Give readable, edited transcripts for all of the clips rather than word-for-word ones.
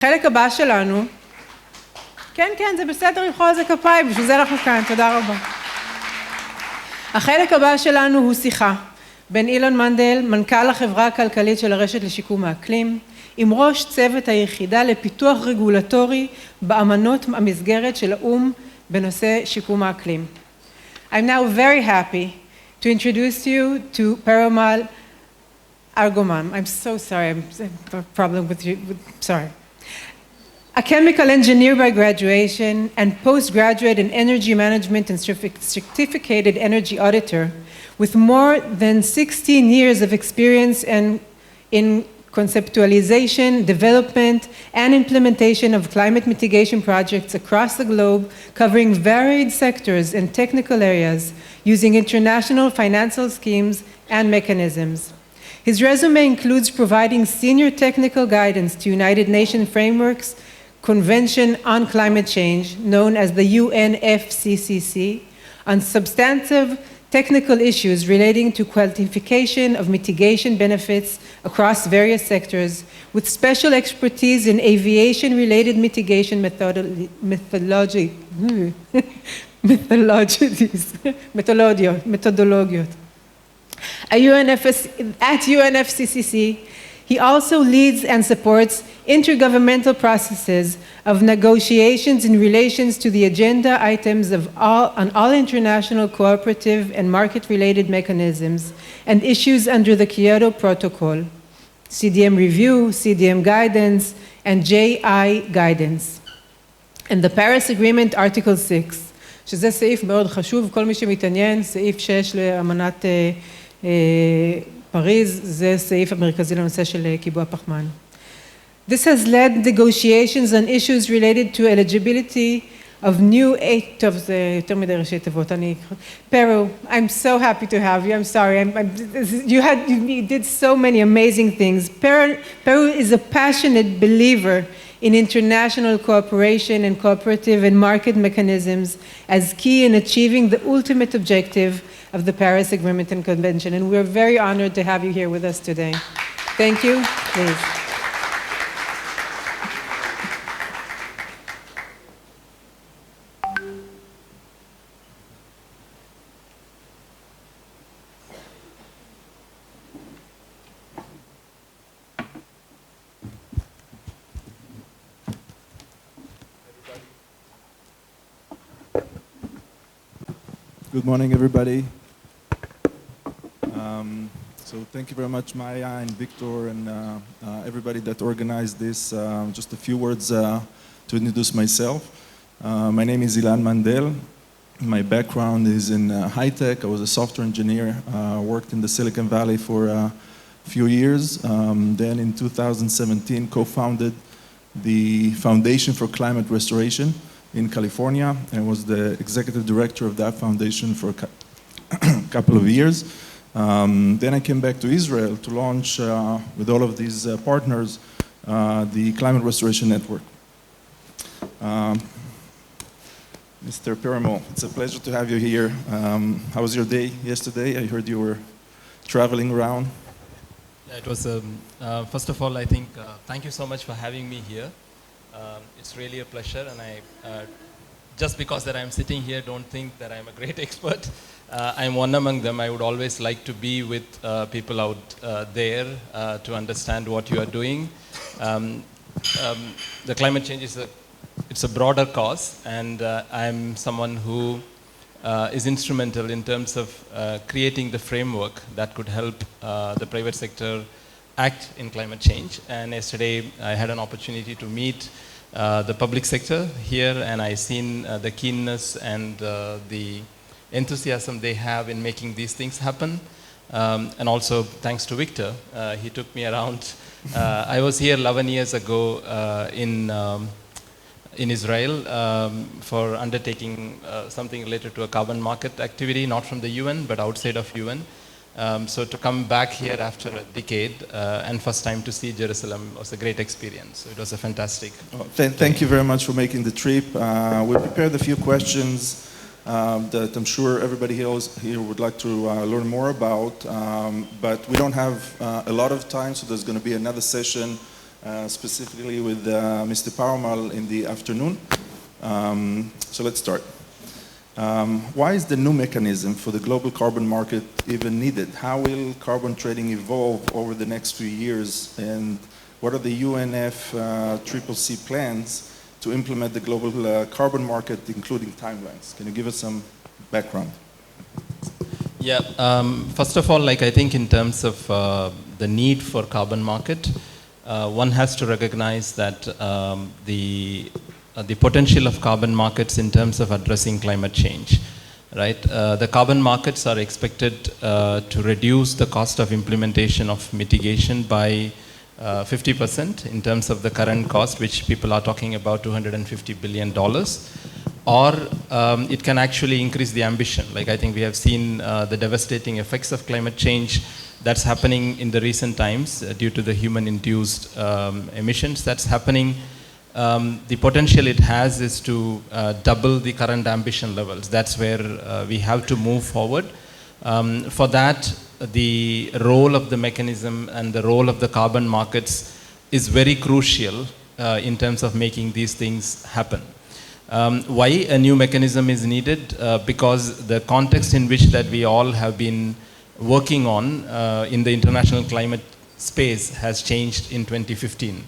החלק הבא שלנו, כן, זה בסדר למחוא על זה כפיים, בשביל זה אנחנו כאן, תודה רבה. החלק הבא שלנו הוא שיחה בין אילן מנדל, מנכ"ל החברה הכלכלית של הרשת לשיקום האקלים, עם ראש צוות היחידה לפיתוח רגולטורי באמנות המסגרת של האו"ם בנושא שיקום האקלים. I'm now very happy to introduce you to Perumal Arumugam. I'm so sorry, I'm a problem with you, sorry. A chemical engineer by graduation and postgraduate in energy management and certificated energy auditor with more than 16 years of experience in conceptualization, development, and implementation of climate mitigation projects across the globe, covering varied sectors and technical areas, using international financial schemes and mechanisms. His resume includes providing senior technical guidance to United Nations frameworks, Convention on Climate Change, known as the UNFCCC, on substantive technical issues relating to quantification of mitigation benefits across various sectors, with special expertise in aviation-related mitigation methodologies. At UNFCCC, he also leads and supports intergovernmental processes of negotiations in relations to the agenda items on all international cooperative and market-related mechanisms and issues under the Kyoto Protocol, CDM review, CDM guidance, and JI guidance. And the Paris Agreement, Article 6, שזה סעיף מאוד חשוב, כל מי שמתעניין, סעיף 6 לאמנת פריז, זה סעיף המרכזי לנושא של קיבוע פחמן. This has led negotiations on issues related to eligibility of new טוב, זה יותר מדי ראשי תיבות, Peru, I'm so happy to have you, I'm sorry, you did so many amazing things. Peru is a passionate believer in international cooperation and cooperative and market mechanisms as key in achieving the ultimate objective of the Paris Agreement and Convention, and we're very honored to have you here with us today. Thank you. Please. Good morning, everybody. So thank you very much, Maya and Victor and everybody that organized this. Just a few words to introduce myself. My name is Ilan Mandel. My background is in high tech. I was a software engineer, worked in the Silicon Valley for a few years. Then in 2017, co-founded the Foundation for Climate Restoration in California, and was the executive director of that foundation for a couple of years. Then I came back to Israel to launch, with all of these partners, the Climate Restoration Network. Mr. Perumal, it's a pleasure to have you here. How was your day yesterday? I heard you were traveling around. Yeah, it was, first of all, I think, thank you so much for having me here. It's really a pleasure, and I just because that I'm sitting here, don't think that I'm a great expert. I'm one among them. I would always like to be with people out there to understand what you are doing. The climate change it's a broader cause, and I'm someone who is instrumental in terms of creating the framework that could help the private sector act in climate change. And yesterday I had an opportunity to meet the public sector here, and I seen the keenness and the enthusiasm they have in making these things happen. And also thanks to Victor, he took me around. I was here 11 years ago in Israel for undertaking something related to a carbon market activity, not from the UN, but outside of UN. So to come back here after a decade and first time to see Jerusalem was a great experience. So it was a fantastic. Thank you very much for making the trip. We prepared a few questions that I'm sure everybody here would like to learn more about, but we don't have a lot of time, so there's going to be another session specifically with Mr. Perumal in the afternoon. So let's start. Why is the new mechanism for the global carbon market even needed? How will carbon trading evolve over the next few years? And what are the UNFCCC plans to implement the global carbon market, including timelines? Can you give us some background? Yeah, first of all, like I think in terms of the need for carbon market, one has to recognize that the potential of carbon markets in terms of addressing climate change, right? The carbon markets are expected to reduce the cost of implementation of mitigation by 50% in terms of the current cost, which people are talking about $250 billion. Or it can actually increase the ambition. Like I think we have seen the devastating effects of climate change that's happening in the recent times due to the human-induced emissions that's happening. The potential it has is to double the current ambition levels. That's where we have to move forward. For that, the role of the mechanism and the role of the carbon markets is very crucial in terms of making these things happen. Why a new mechanism is needed? Because the context in which that we all have been working on in the international climate space has changed in 2015.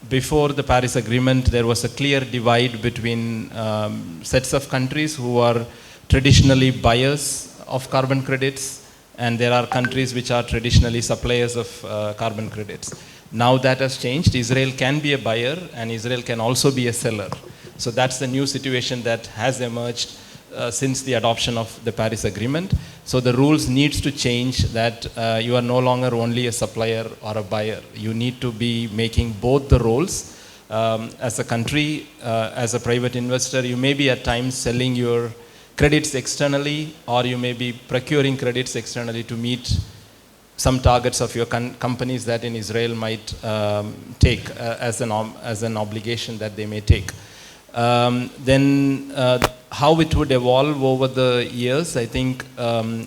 Before the Paris Agreement, there was a clear divide between sets of countries who are traditionally buyers of carbon credits, and there are countries which are traditionally suppliers of carbon credits. Now that has changed. Israel can be a buyer, and Israel can also be a seller. So that's the new situation that has emerged since the adoption of the Paris Agreement. So the rules needs to change that you are no longer only a supplier or a buyer. You need to be making both the roles. As a country, as a private investor, you may be at times selling your credits externally, or you may be procuring credits externally to meet some targets of your companies that in Israel might take as an obligation that they may take. Then how it would evolve over the years, I think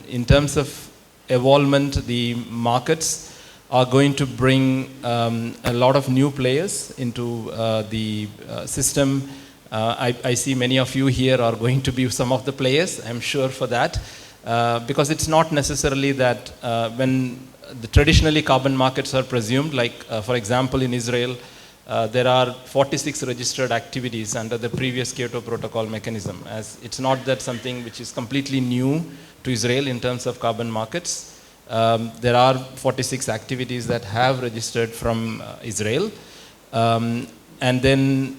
in terms of evolvement, the markets are going to bring a lot of new players into the system. I see many of you here are going to be some of the players, I'm sure for that, because it's not necessarily that when the traditionally carbon markets are presumed, like for example in Israel, there are 46 registered activities under the previous Kyoto Protocol mechanism, as it's not that something which is completely new to Israel in terms of carbon markets. There are 46 activities that have registered from Israel. And then,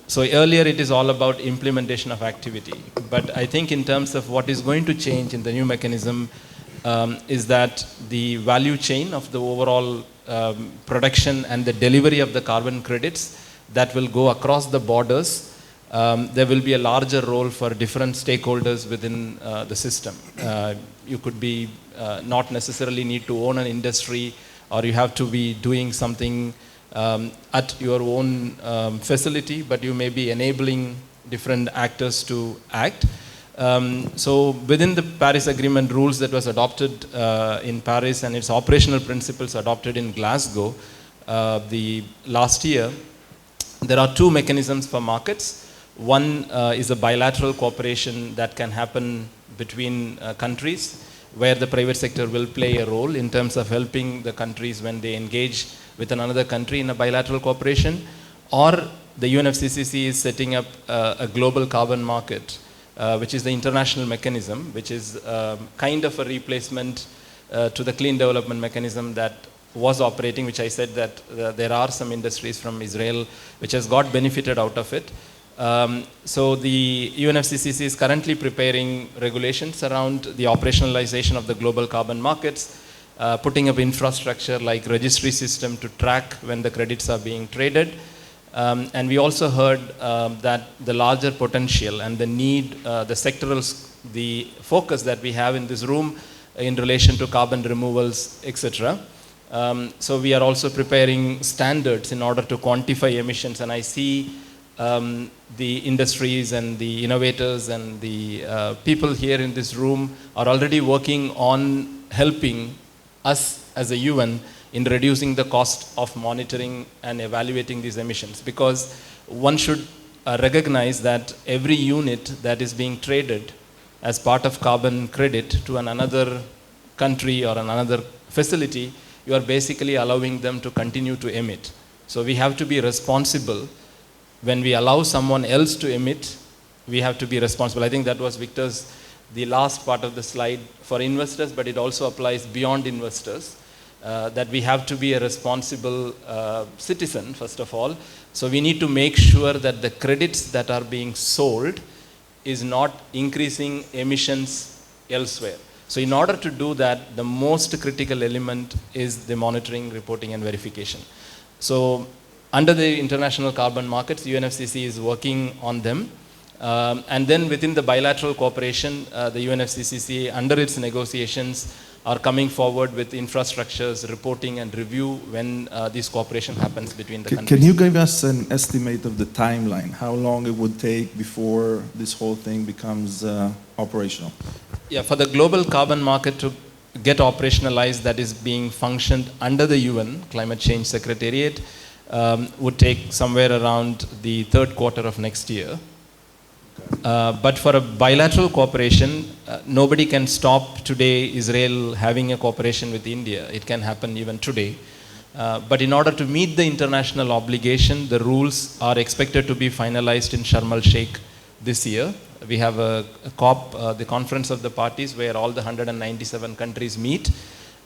so earlier it is all about implementation of activity. But I think in terms of what is going to change in the new mechanism is that the value chain of the overall production and the delivery of the carbon credits that will go across the borders, there will be a larger role for different stakeholders within the system. You could be not necessarily need to own an industry, or you have to be doing something at your own facility, but you may be enabling different actors to act. So within the Paris Agreement rules that was adopted in Paris and its operational principles adopted in Glasgow the last year, there are two mechanisms for markets. One is a bilateral cooperation that can happen between countries, where the private sector will play a role in terms of helping the countries when they engage with another country in a bilateral cooperation, or the UNFCCC is setting up a global carbon market, which is the international mechanism, which is kind of a replacement to the clean development mechanism that was operating, which I said that there are some industries from Israel which has got benefited out of it. So the UNFCCC is currently preparing regulations around the operationalization of the global carbon markets, putting up infrastructure like registry system to track when the credits are being traded. And we also heard that the larger potential and the need, the sectoral, the focus that we have in this room in relation to carbon removals, etc. So we are also preparing standards in order to quantify emissions, and I see the industries and the innovators and the people here in this room are already working on helping us as a UN in reducing the cost of monitoring and evaluating these emissions, because one should recognize that every unit that is being traded as part of carbon credit to another country or another facility, you are basically allowing them to continue to emit. So we have to be responsible. When we allow someone else to emit, we have to be responsible. I think that was Victor's, the last part of the slide for investors, but it also applies beyond investors, that we have to be a responsible citizen, first of all. So we need to make sure that the credits that are being sold is not increasing emissions elsewhere. So in order to do that, the most critical element is the monitoring, reporting, and verification. So under the international carbon markets, UNFCCC is working on them. And then within the bilateral cooperation, the UNFCCC, under its negotiations, are coming forward with infrastructures, reporting and review when this cooperation happens between the countries. Can you give us an estimate of the timeline? How long it would take before this whole thing becomes operational? Yeah, for the global carbon market to get operationalized, that is being functioned under the UN Climate Change Secretariat, would take somewhere around the third quarter of next year. But for a bilateral cooperation, nobody can stop today Israel having a cooperation with India. It can happen even today. But in order to meet the international obligation, the rules are expected to be finalized in Sharm el-Sheikh this year. We have a COP, the Conference of the Parties, where all the 197 countries meet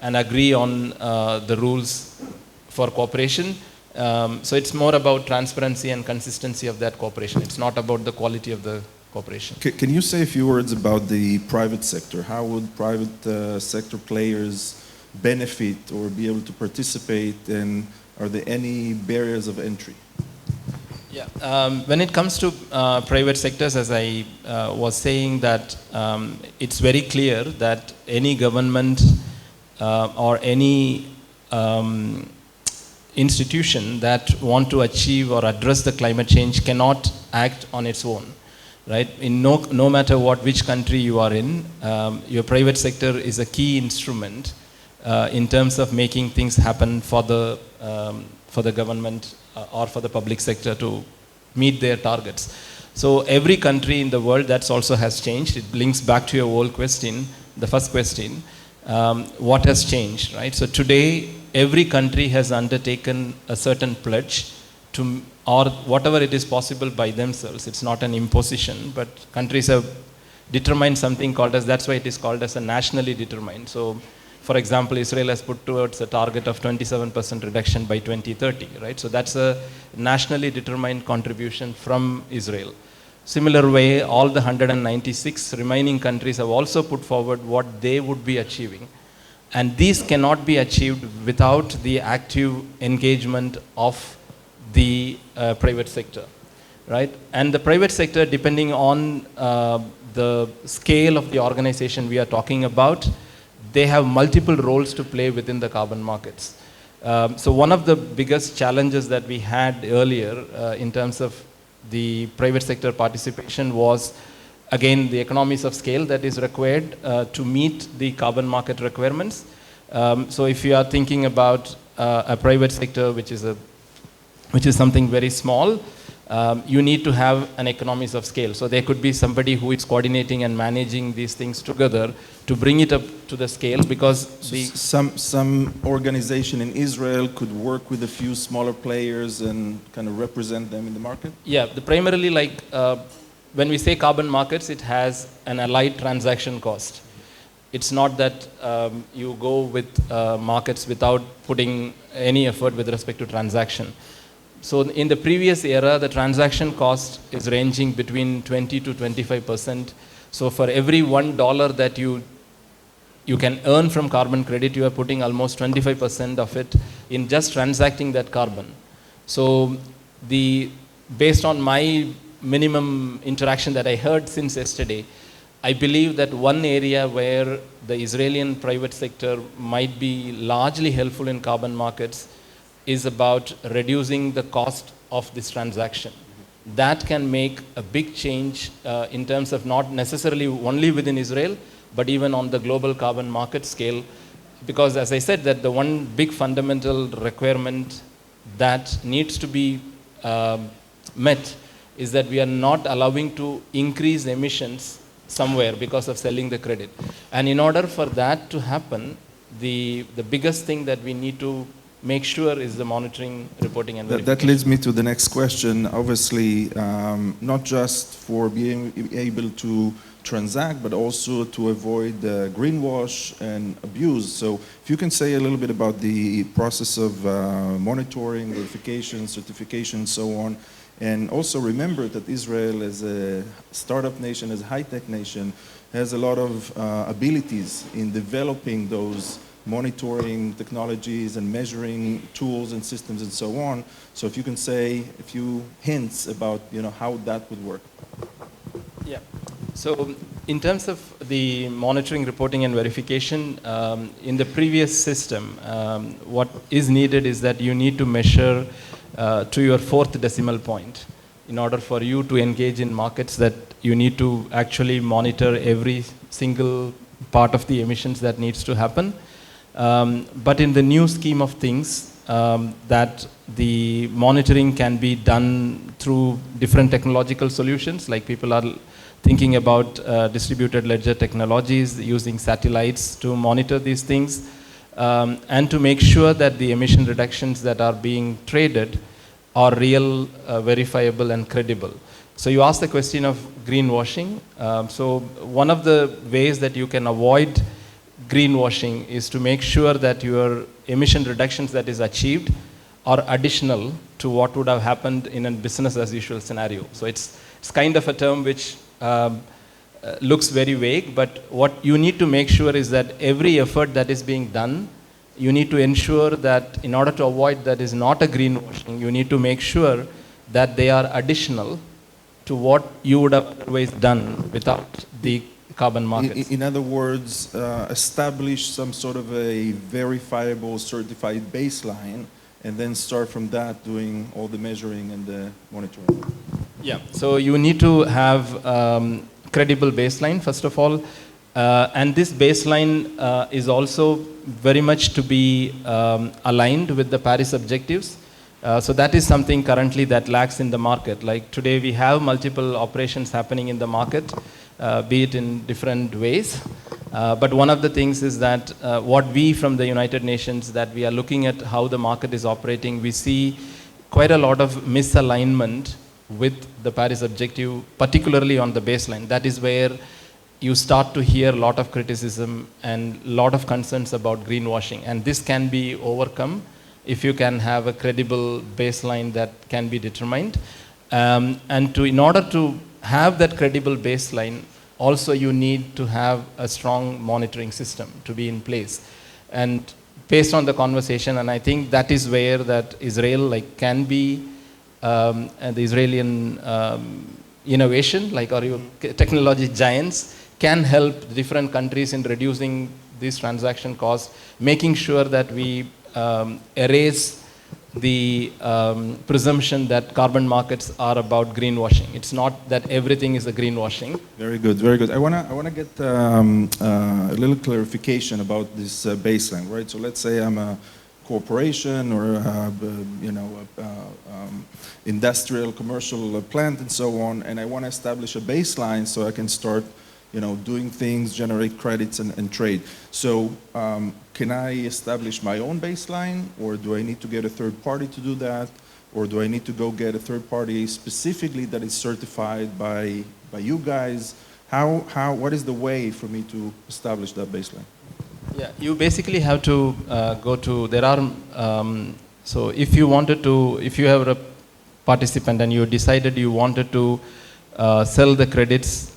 and agree on the rules for cooperation. So it's more about transparency and consistency of that cooperation. It's not about the quality of the cooperation. Can you say a few words about the private sector? How would private sector players benefit or be able to participate, and are there any barriers of entry? Yeah, when it comes to private sectors, as I was saying, that it's very clear that any government or any institution that want to achieve or address the climate change cannot act on its own, right? In no matter which country you are in, your private sector is a key instrument in terms of making things happen for the government or for the public sector to meet their targets. So every country in the world, that also has changed. It links back to your old question, the first question, what has changed, right? So today, every country has undertaken a certain pledge to, or whatever it is possible by themselves. It's not an imposition, but countries have determined something called as, that's why it is called as a nationally determined. So, for example, Israel has put towards a target of 27% reduction by 2030, right? So that's a nationally determined contribution from Israel. Similar way, all the 196 remaining countries have also put forward what they would be achieving. And these cannot be achieved without the active engagement of the private sector, right? And the private sector, depending on the scale of the organization we are talking about, they have multiple roles to play within the carbon markets. So one of the biggest challenges that we had earlier in terms of the private sector participation was, again, the economies of scale that is required to meet the carbon market requirements. So if you are thinking about a private sector which is something very small, you need to have an economies of scale. So there could be somebody who is coordinating and managing these things together to bring it up to the scale, because some organization in Israel could work with a few smaller players and kind of represent them in the market? Yeah, primarily, like when we say carbon markets, it has an allied transaction cost. It's not that you go with markets without putting any effort with respect to transaction. So in the previous era, the transaction cost is ranging between 20 to 25%. So for every $1 that you can earn from carbon credit, you are putting almost 25% of it in just transacting that carbon. So based on my minimum interaction that I heard since yesterday, I believe that one area where the Israeli private sector might be largely helpful in carbon markets is about reducing the cost of this transaction. That can make a big change in terms of not necessarily only within Israel, but even on the global carbon market scale, because as I said, that the one big fundamental requirement that needs to be met is that we are not allowing to increase emissions somewhere because of selling the credit. And in order for that to happen, the biggest thing that we need to make sure is the monitoring, reporting, and verification. That leads me to the next question. Obviously, not just for being able to transact, but also to avoid greenwash and abuse. So if you can say a little bit about the process of monitoring, verification, certification, so on. And also remember that Israel, as a startup nation, as a high-tech nation, has a lot of abilities in developing those monitoring technologies and measuring tools and systems and so on. So if you can say a few hints about how that would work. Yeah. So in terms of the monitoring, reporting, and verification, in the previous system, what is needed is that you need to measure to your 4th decimal point. In order for you to engage in markets, that you need to actually monitor every single part of the emissions that needs to happen. But in the new scheme of things, that the monitoring can be done through different technological solutions, like people are thinking about distributed ledger technologies, using satellites to monitor these things, and to make sure that the emission reductions that are being traded are real, verifiable, and credible. So you asked the question of greenwashing. So one of the ways that you can avoid greenwashing is to make sure that your emission reductions that is achieved are additional to what would have happened in a business as usual scenario. So it's kind of a term which looks very vague, but what you need to make sure is that every effort that is being done, you need to ensure that in order to avoid that is not a greenwashing, you need to make sure that they are additional to what you would have otherwise done without the carbon markets. In other words, establish some sort of a verifiable, certified baseline, and then start from that doing all the measuring and the monitoring. Yeah, so you need to have credible baseline, first of all. And this baseline is also very much to be aligned with the Paris objectives. So that is something currently that lacks in the market. Like today we have multiple operations happening in the market, be it in different ways. But one of the things is that what we from the United Nations, that we are looking at how the market is operating, we see quite a lot of misalignment with the Paris objective, particularly on the baseline. That is where you start to hear a lot of criticism and a lot of concerns about greenwashing. And this can be overcome if you can have a credible baseline that can be determined. And in order to have that credible baseline, also you need to have a strong monitoring system to be in place. And based on the conversation, and I think that is where that Israel can be, and the Israeli innovation, or technology giants, can help different countries in reducing these transaction costs, making sure that we erase the presumption that carbon markets are about greenwashing. It's not that everything is a greenwashing. Very good, very good. I wanna get a little clarification about this baseline, right? So let's say I'm a corporation or industrial, commercial plant and so on, and I want to establish a baseline so I can start doing things, generate credits and trade. So can I establish my own baseline, or do I need to get a third party to do that? Or do I need to go get a third party specifically that is certified by you guys? What is the way for me to establish that baseline? Yeah, you basically have to go to, there are, so if you have a participant and you decided you wanted to sell the credits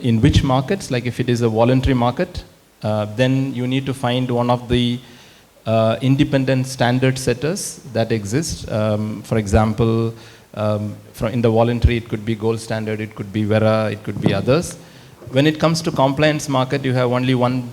in which markets, like if it is a voluntary market, then you need to find one of the independent standard setters that exist. For example, in the voluntary, it could be Gold Standard, it could be Vera, it could be others. When it comes to compliance market, you have only one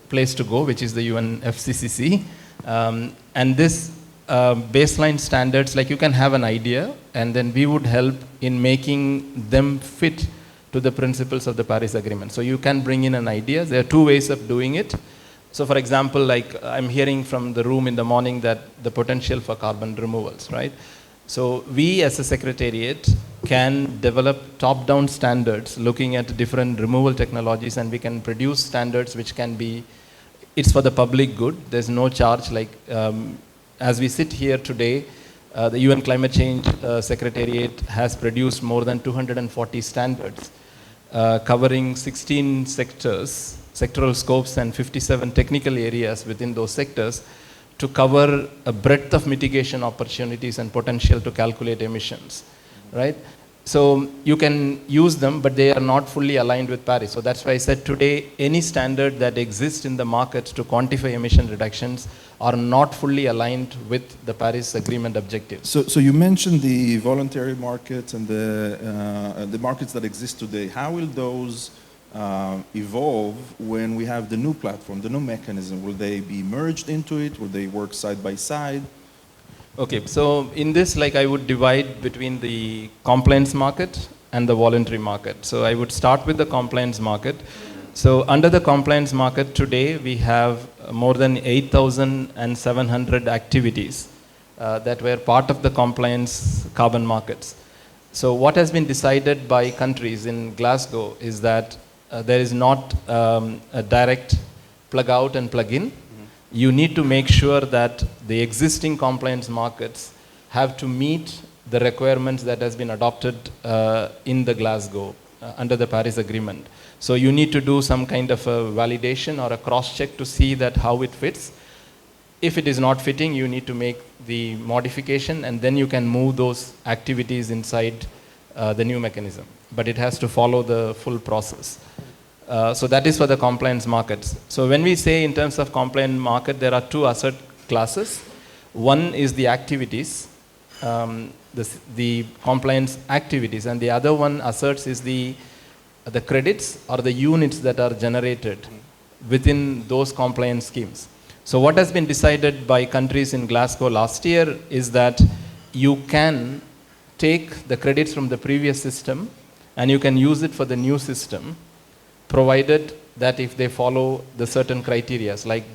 place to go, which is the UNFCCC. And this baseline standards, you can have an idea, and then we would help in making them fit to the principles of the Paris Agreement. So you can bring in an idea. There are two ways of doing it. So for example, like I'm hearing from the room in the morning that the potential for carbon removals, right? So we as a secretariat can develop top-down standards looking at different removal technologies, and we can produce standards which can be, it's for the public good. There's no charge. Like as we sit here today, the UN Climate Change Secretariat has produced more than 240 standards covering 16 sectors, sectoral scopes, and 57 technical areas within those sectors to cover a breadth of mitigation opportunities and potential to calculate emissions, right? So you can use them, but they are not fully aligned with Paris. So that's why I said today, any standard that exists in the market to quantify emission reductions are not fully aligned with the Paris Agreement objectives. So you mentioned the voluntary markets and the markets that exist today. How will those evolve when we have the new platform, the new mechanism? Will they be merged into it? Will they work side by side? Okay, so in this, like I would divide between the compliance market and the voluntary market. So I would start with the compliance market. So under the compliance market today, we have more than 8,700 activities that were part of the compliance carbon markets. So what has been decided by countries in Glasgow is that there is not a direct plug out and plug in. You need to make sure that the existing compliance markets have to meet the requirements that has been adopted in the Glasgow under the Paris Agreement. So you need to do some kind of a validation or a cross-check to see that how it fits. If it is not fitting, you need to make the modification, and then you can move those activities inside the new mechanism. But it has to follow the full process. So that is for the compliance markets. So when we say in terms of compliance market, there are two asset classes. One is the activities, the compliance activities, and the other one asserts is the credits or the units that are generated within those compliance schemes. So what has been decided by countries in Glasgow last year is that you can take the credits from the previous system and you can use it for the new system, provided that if they follow the certain criteria, like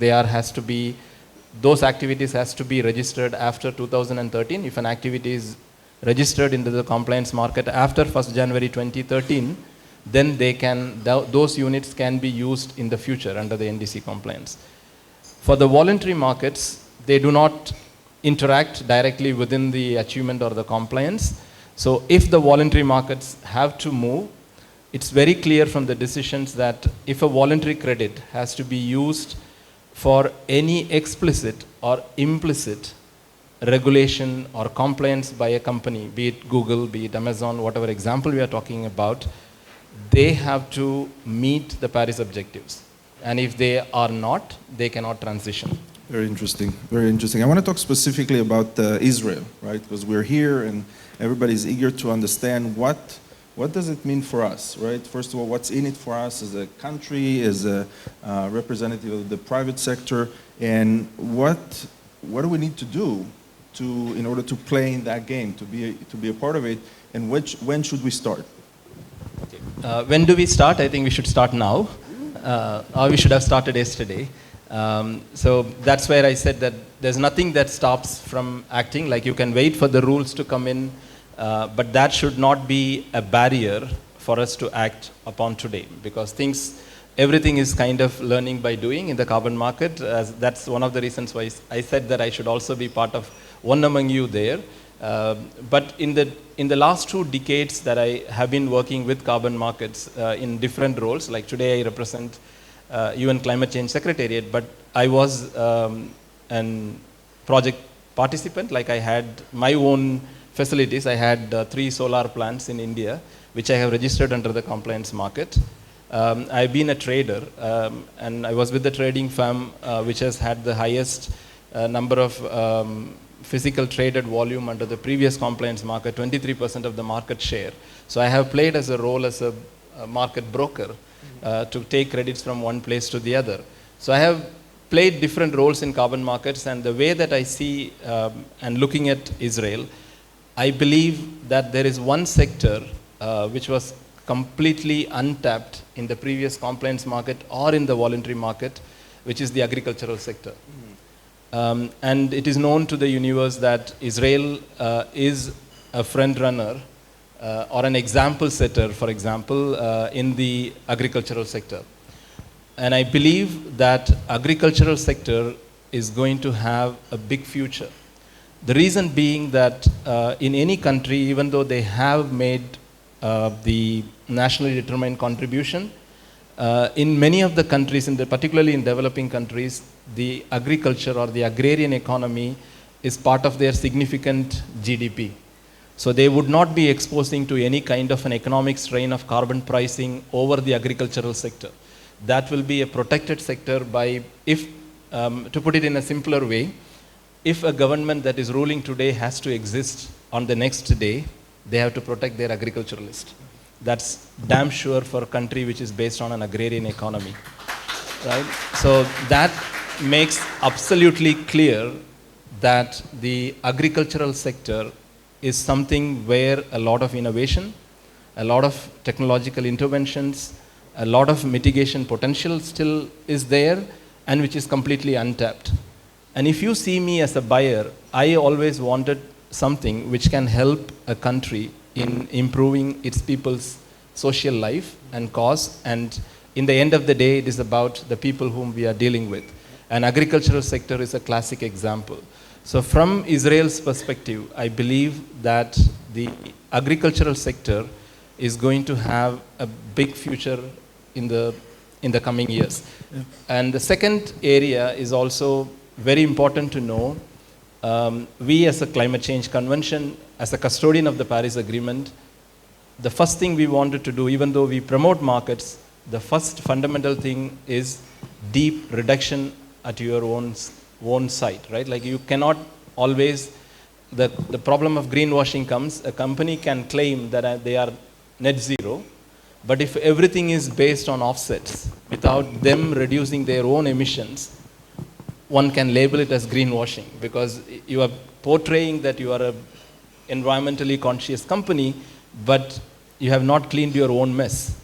those activities has to be registered after 2013. If an activity is registered into the compliance market after 1st January 2013, then those units can be used in the future under the NDC compliance. For the voluntary markets, they do not interact directly within the achievement or the compliance. So if the voluntary markets have to move, it's very clear from the decisions that if a voluntary credit has to be used for any explicit or implicit regulation or compliance by a company, be it Google, be it Amazon, whatever example we are talking about, they have to meet the Paris objectives. And if they are not, they cannot transition. Very interesting, very interesting. I want to talk specifically about Israel, right? Because we're here and everybody's eager to understand what does it mean for us, right? First of all, what's in it for us as a country, as a representative of the private sector, and what do we need to do in order to play in that game, to be a part of it, and when should we start? Okay. When do we start? I think we should start now, or we should have started yesterday. So that's where I said that there's nothing that stops from acting. Like you can wait for the rules to come in, but that should not be a barrier for us to act upon today, because everything is kind of learning by doing in the carbon market. That's one of the reasons why I said that I should also be part of one among you there. But in the last 2 decades that I have been working with carbon markets in different roles, like today I represent UN Climate Change Secretariat, but I was an project participant. Like I had my own facilities. I had 3 solar plants in India, which I have registered under the compliance market. I've been a trader, and I was with the trading firm which has had the highest number of physical traded volume under the previous compliance market, 23% of the market share. So I have played as a role as a market broker to take credits from one place to the other. So I have played different roles in carbon markets, and the way that I see and looking at Israel, I believe that there is one sector which was completely untapped in the previous compliance market or in the voluntary market, which is the agricultural sector. And it is known to the universe that Israel is a front runner or an example setter, for example, in the agricultural sector. And I believe that agricultural sector is going to have a big future. The reason being that in any country, even though they have made the nationally determined contribution, in many of the countries, particularly in developing countries, the agriculture or the agrarian economy is part of their significant GDP. So they would not be exposing to any kind of an economic strain of carbon pricing over the agricultural sector. That will be a protected sector by, if, to put it in a simpler way, if a government that is ruling today has to exist on the next day, they have to protect their agriculturalist. That's damn sure for a country which is based on an agrarian economy, right? So that makes absolutely clear that the agricultural sector is something where a lot of innovation, a lot of technological interventions, a lot of mitigation potential still is there, and which is completely untapped. And if you see me as a buyer, I always wanted something which can help a country in improving its people's social life and cause, and in the end of the day, it is about the people whom we are dealing with. And agricultural sector is a classic example. So from Israel's perspective, I believe that the agricultural sector is going to have a big future in the coming years. Yeah. And the second area is also very important to know. We as a climate change convention, as a custodian of the Paris Agreement, the first thing we wanted to do, even though we promote markets, the first fundamental thing is deep reduction at your own site, right? Like you cannot always, the problem of greenwashing comes, a company can claim that they are net zero, but if everything is based on offsets, without them reducing their own emissions, one can label it as greenwashing, because you are portraying that you are an environmentally conscious company, but you have not cleaned your own mess.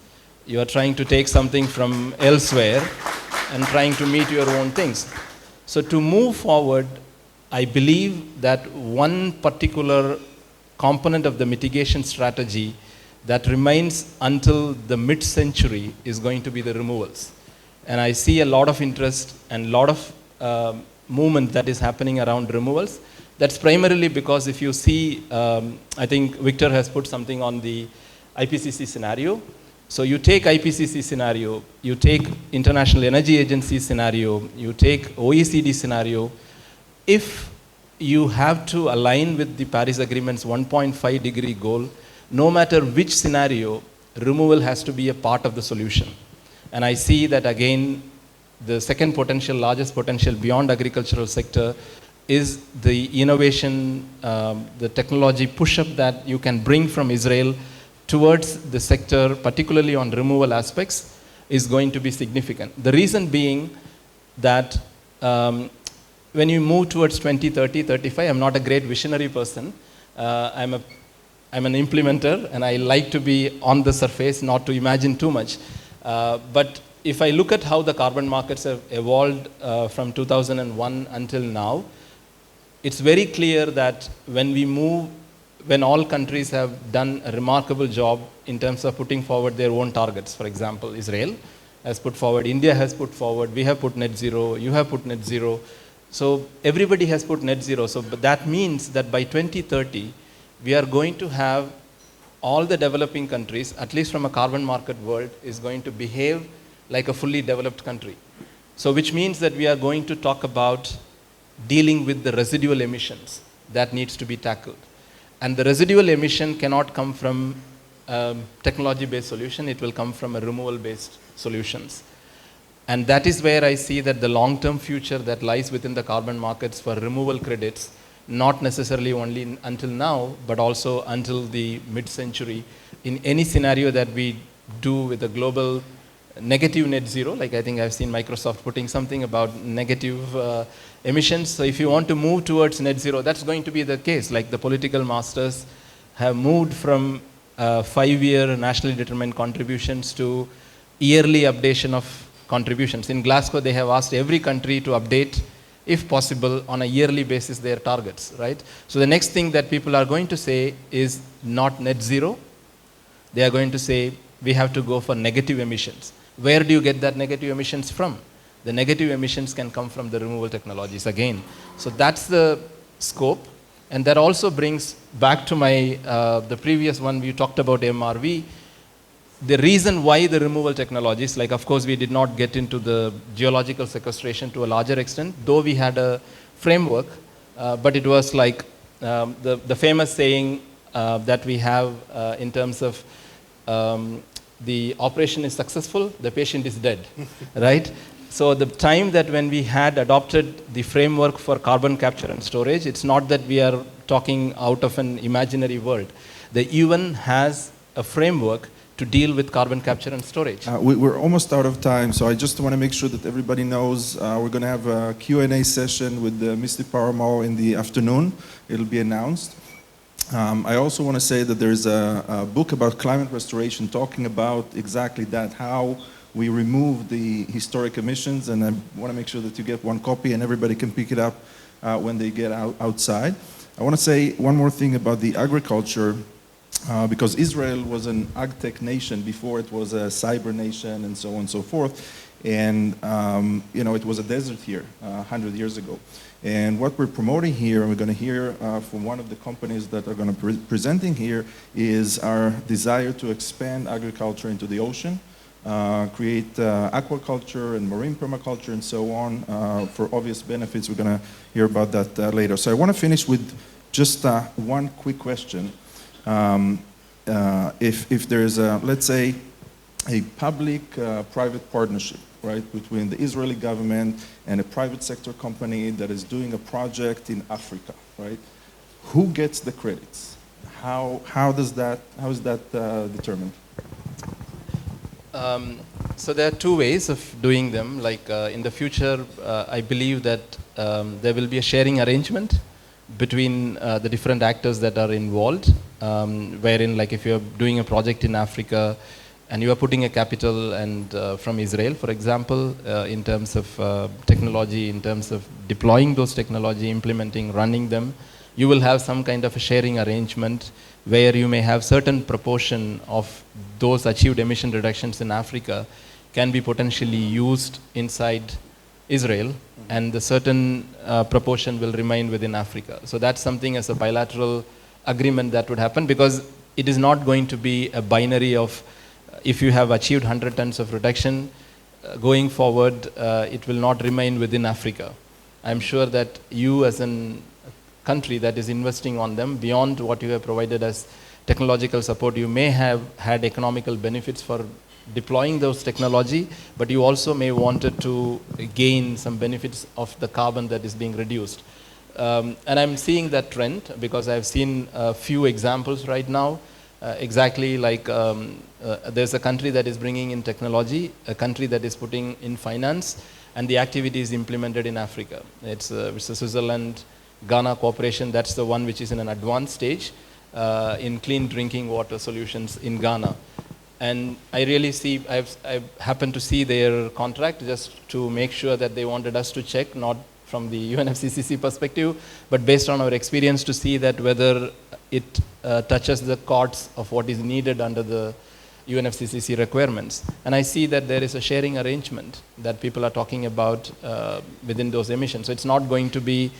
You are trying to take something from elsewhere and trying to meet your own things. So to move forward, I believe that one particular component of the mitigation strategy that remains until the mid-century is going to be the removals. And I see a lot of interest and a lot of movement that is happening around removals. That's primarily because if you see, I think Victor has put something on the IPCC scenario. So you take IPCC scenario, you take International Energy Agency scenario, you take OECD scenario. If you have to align with the Paris Agreement's 1.5 degree goal, no matter which scenario, removal has to be a part of the solution. And I see that again, the second potential, largest potential beyond agricultural sector is the innovation, the technology push-up that you can bring from Israel towards the sector, particularly on removal aspects, is going to be significant. The reason being that when you move towards 2030, 35, I'm not a great visionary person. I'm an implementer, and I like to be on the surface, not to imagine too much. But if I look at how the carbon markets have evolved from 2001 until now, it's very clear that when all countries have done a remarkable job in terms of putting forward their own targets. For example, Israel has put forward, India has put forward, we have put net zero, you have put net zero. So everybody has put net zero. So but that means that by 2030, we are going to have all the developing countries, at least from a carbon market world, is going to behave like a fully developed country. So which means that we are going to talk about dealing with the residual emissions that needs to be tackled. And the residual emission cannot come from technology-based solution, it will come from a removal-based solutions. And that is where I see that the long-term future that lies within the carbon markets for removal credits, not necessarily only until now, but also until the mid-century. In any scenario that we do with a global negative net zero, like I think I've seen Microsoft putting something about negative emissions. So if you want to move towards net zero, that's going to be the case. Like the political masters have moved from 5-year nationally determined contributions to yearly updation of contributions. In Glasgow, they have asked every country to update, if possible, on a yearly basis their targets, right? So the next thing that people are going to say is not net zero. They are going to say, we have to go for negative emissions. Where do you get that negative emissions from? The negative emissions can come from the removal technologies again. So that's the scope. And that also brings back to my, the previous one, we talked about MRV. The reason why the removal technologies, like of course we did not get into the geological sequestration to a larger extent, though we had a framework, but it was like the famous saying that we have in terms of the operation is successful, the patient is dead, right? So the time that when we had adopted the framework for carbon capture and storage, it's not that we are talking out of an imaginary world. The UN has a framework to deal with carbon capture and storage. We're almost out of time, so I just want to make sure that everybody knows we're going to have a Q&A session with Mr. Perumal in the afternoon. It'll be announced. I also want to say that there's a book about climate restoration talking about exactly that, how we remove the historic emissions, and I want to make sure that you get one copy and everybody can pick it up when they get outside. I want to say one more thing about the agriculture, because Israel was an ag-tech nation before it was a cyber nation and so on and so forth. And you know, it was a desert here 100 years ago. And what we're promoting here, and we're going to hear from one of the companies that are going to be presenting here, is our desire to expand agriculture into the ocean, create aquaculture and marine permaculture and so on for obvious benefits. We're going to hear about that later. So I want to finish with just one quick question. If there's let's say, a public-private partnership, right, between the Israeli government and a private sector company that is doing a project in Africa, right? Who gets the credits? How is that determined? So there are two ways of doing them. Like in the future, I believe that there will be a sharing arrangement between the different actors that are involved, wherein like if you're doing a project in Africa and you are putting a capital and from Israel, for example, in terms of technology, in terms of deploying those technology, implementing, running them, you will have some kind of a sharing arrangement where you may have certain proportion of those achieved emission reductions in Africa can be potentially used inside Israel, and the certain proportion will remain within Africa. So that's something as a bilateral agreement that would happen, because it is not going to be a binary of if you have achieved 100 tons of reduction, going forward, it will not remain within Africa. I'm sure that you as a country that is investing on them, beyond what you have provided as technological support, you may have had economical benefits for deploying those technology, but you also may wanted to gain some benefits of the carbon that is being reduced. And I'm seeing that trend because I've seen a few examples right now. Exactly like there's a country that is bringing in technology, a country that is putting in finance, and the activity is implemented in Africa. It's a Switzerland, Ghana cooperation. That's the one which is in an advanced stage in clean drinking water solutions in Ghana. And I really see, I've happened to see their contract just to make sure that they wanted us to check, not from the UNFCCC perspective, but based on our experience to see that whether it touches the chords of what is needed under the UNFCCC requirements. And I see that there is a sharing arrangement that people are talking about within those emissions. So it's not going to be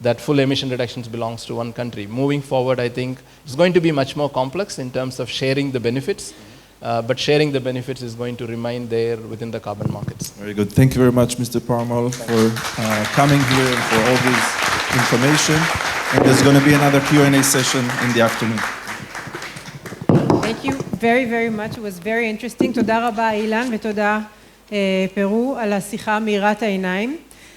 that full emission reductions belongs to one country. Moving forward, I think it's going to be much more complex in terms of sharing the benefits, but sharing the benefits is going to remain there within the carbon markets. Very good. Thank you very much, Mr. Perumal, for coming here and for all this information. And there's going to be another Q&A session in the afternoon. Thank you very, very much. It was very interesting. תודה רבה, אילן, ותודה, פרו, על השיחה מאירת העיניים.